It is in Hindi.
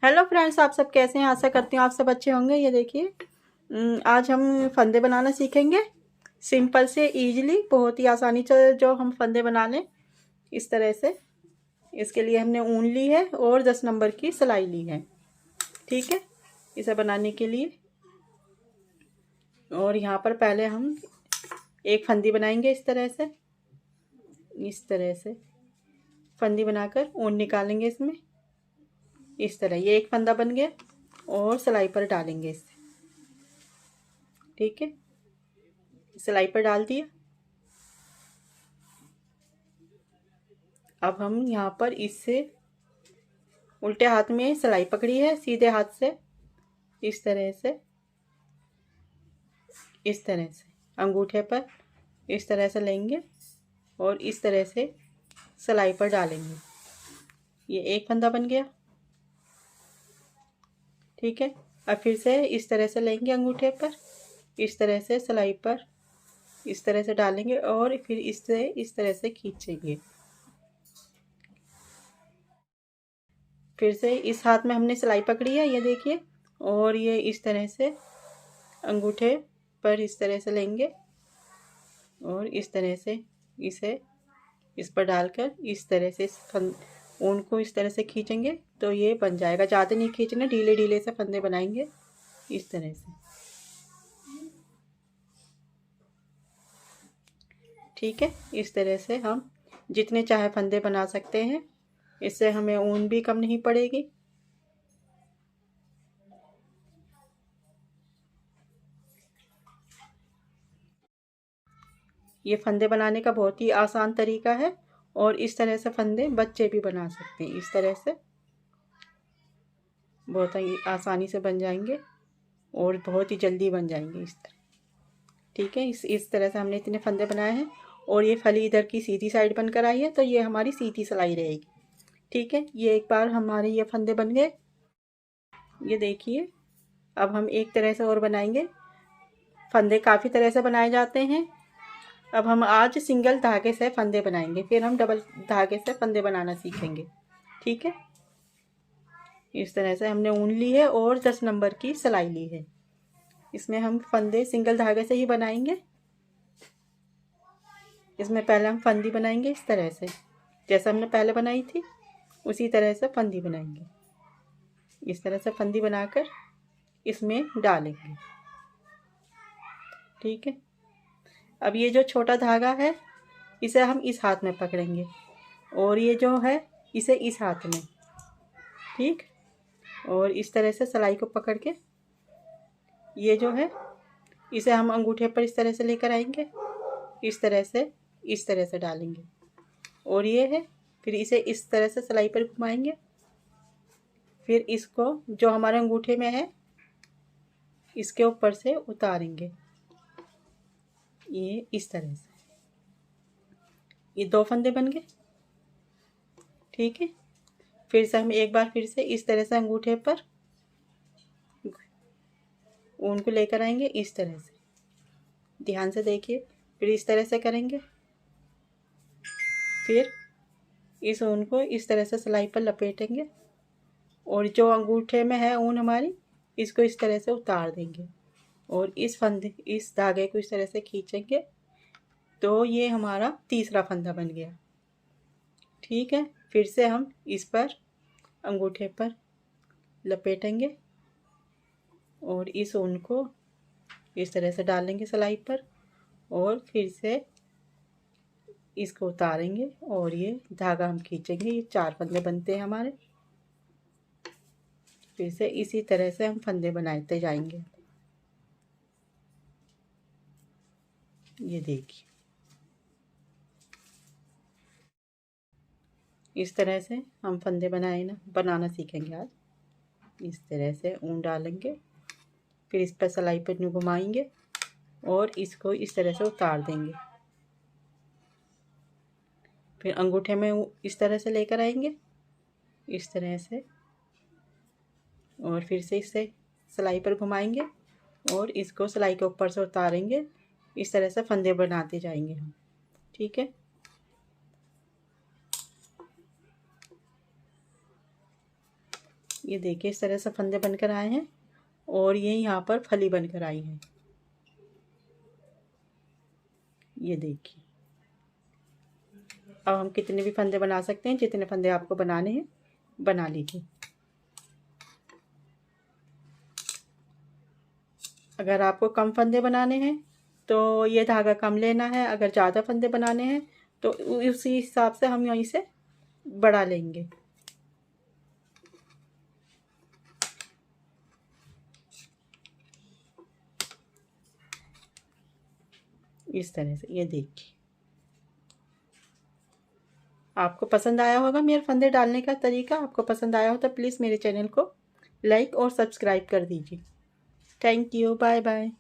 हेलो फ्रेंड्स, आप सब कैसे हैं? आशा करती हूँ आप सब अच्छे होंगे। ये देखिए, आज हम फंदे बनाना सीखेंगे। सिंपल से इजीली, बहुत ही आसानी से जो हम फंदे बना लें इस तरह से। इसके लिए हमने ऊन ली है और 10 नंबर की सिलाई ली है। ठीक है, इसे बनाने के लिए। और यहाँ पर पहले हम एक फंदी बनाएंगे इस तरह से फंदी बनाकर ऊन निकालेंगे इसमें। इस तरह ये एक फंदा बन गया और सिलाई पर डालेंगे इसे। ठीक है, सिलाई पर डाल दिया। अब हम यहाँ पर इससे उल्टे हाथ में सिलाई पकड़ी है, सीधे हाथ से इस तरह से अंगूठे पर इस तरह से लेंगे और इस तरह से सिलाई पर डालेंगे। ये एक फंदा बन गया। ठीक है, अब फिर से इस तरह से लेंगे, अंगूठे पर इस तरह से सिलाई पर इस तरह से डालेंगे और फिर इससे इस तरह से खींचेंगे। फिर से इस हाथ में हमने सिलाई पकड़ी है, ये देखिए, और ये इस तरह से अंगूठे पर इस तरह से लेंगे और इस तरह से इसे इस पर डालकर इस तरह से ऊन को इस तरह से खींचेंगे तो ये बन जाएगा। ज़्यादा नहीं खींचना, ढीले ढीले से फंदे बनाएंगे इस तरह से। ठीक है, इस तरह से हम जितने चाहे फंदे बना सकते हैं। इससे हमें ऊन भी कम नहीं पड़ेगी। ये फंदे बनाने का बहुत ही आसान तरीका है और इस तरह से फंदे बच्चे भी बना सकते हैं। इस तरह से बहुत ही आसानी से बन जाएंगे और बहुत ही जल्दी बन जाएंगे इस तरह। ठीक है, इस तरह से हमने इतने फंदे बनाए हैं और ये फली इधर की सीधी साइड बनकर आई है तो ये हमारी सीधी सिलाई रहेगी। ठीक है, ये एक बार हमारे ये फंदे बन गए। ये देखिए, अब हम एक तरह से और बनाएंगे। फंदे काफ़ी तरह से बनाए जाते हैं। अब हम आज सिंगल धागे से फंदे बनाएंगे, फिर हम डबल धागे से फंदे बनाना सीखेंगे। ठीक है, इस तरह से हमने ऊन ली है और 10 नंबर की सिलाई ली है। इसमें हम फंदे सिंगल धागे से ही बनाएंगे। इसमें पहले हम फंदी बनाएंगे इस तरह से, जैसा हमने पहले बनाई थी उसी तरह से फंदी बनाएंगे। इस तरह से फंदी बनाकर इसमें डालेंगे। ठीक है, अब ये जो छोटा धागा है इसे हम इस हाथ में पकड़ेंगे और ये जो है इसे इस हाथ में। ठीक, और इस तरह से सिलाई को पकड़ के ये जो है इसे हम अंगूठे पर इस तरह से लेकर आएंगे, इस तरह से डालेंगे और ये है, फिर इसे इस तरह से सिलाई पर घुमाएंगे। फिर इसको जो हमारे अंगूठे में है इसके ऊपर से उतारेंगे। ये इस तरह से ये 2 फंदे बन गए। ठीक है, फिर से हम एक बार फिर से इस तरह से अंगूठे पर ऊन को लेकर आएंगे इस तरह से। ध्यान से देखिए, फिर इस तरह से करेंगे। फिर इस ऊन को इस तरह से सिलाई पर लपेटेंगे और जो अंगूठे में है ऊन हमारी इसको इस तरह से उतार देंगे और इस धागे को इस तरह से खींचेंगे तो ये हमारा तीसरा फंदा बन गया। ठीक है, फिर से हम इस पर अंगूठे पर लपेटेंगे और इस ऊन को इस तरह से डालेंगे सिलाई पर और फिर से इसको उतारेंगे और ये धागा हम खींचेंगे। ये 4 फंदे बनते हैं हमारे। फिर से इसी तरह से हम फंदे बनाते जाएंगे। ये देखिए, इस तरह से हम फंदे बनाना सीखेंगे आज। इस तरह से ऊन डालेंगे, फिर इस पर सिलाई पर घुमाएंगे और इसको इस तरह से उतार देंगे। फिर अंगूठे में इस तरह से लेकर आएंगे इस तरह से और फिर से इसे सिलाई पर घुमाएंगे और इसको सिलाई के ऊपर से उतारेंगे। इस तरह से फंदे बनाते जाएंगे हम। ठीक है, ये देखिए इस तरह से फंदे बनकर आए हैं और ये यहाँ पर फली बनकर आई है। ये देखिए अब हम कितने भी फंदे बना सकते हैं, जितने फंदे आपको बनाने हैं बना लीजिए। अगर आपको कम फंदे बनाने हैं तो ये धागा कम लेना है, अगर ज़्यादा फंदे बनाने हैं तो उसी हिसाब से हम यहीं से बढ़ा लेंगे। इस तरह से ये देखिए आपको पसंद आया होगा मेरे फंदे डालने का तरीका। आपको पसंद आया हो तो प्लीज़ मेरे चैनल को लाइक और सब्सक्राइब कर दीजिए। Thank you, bye bye.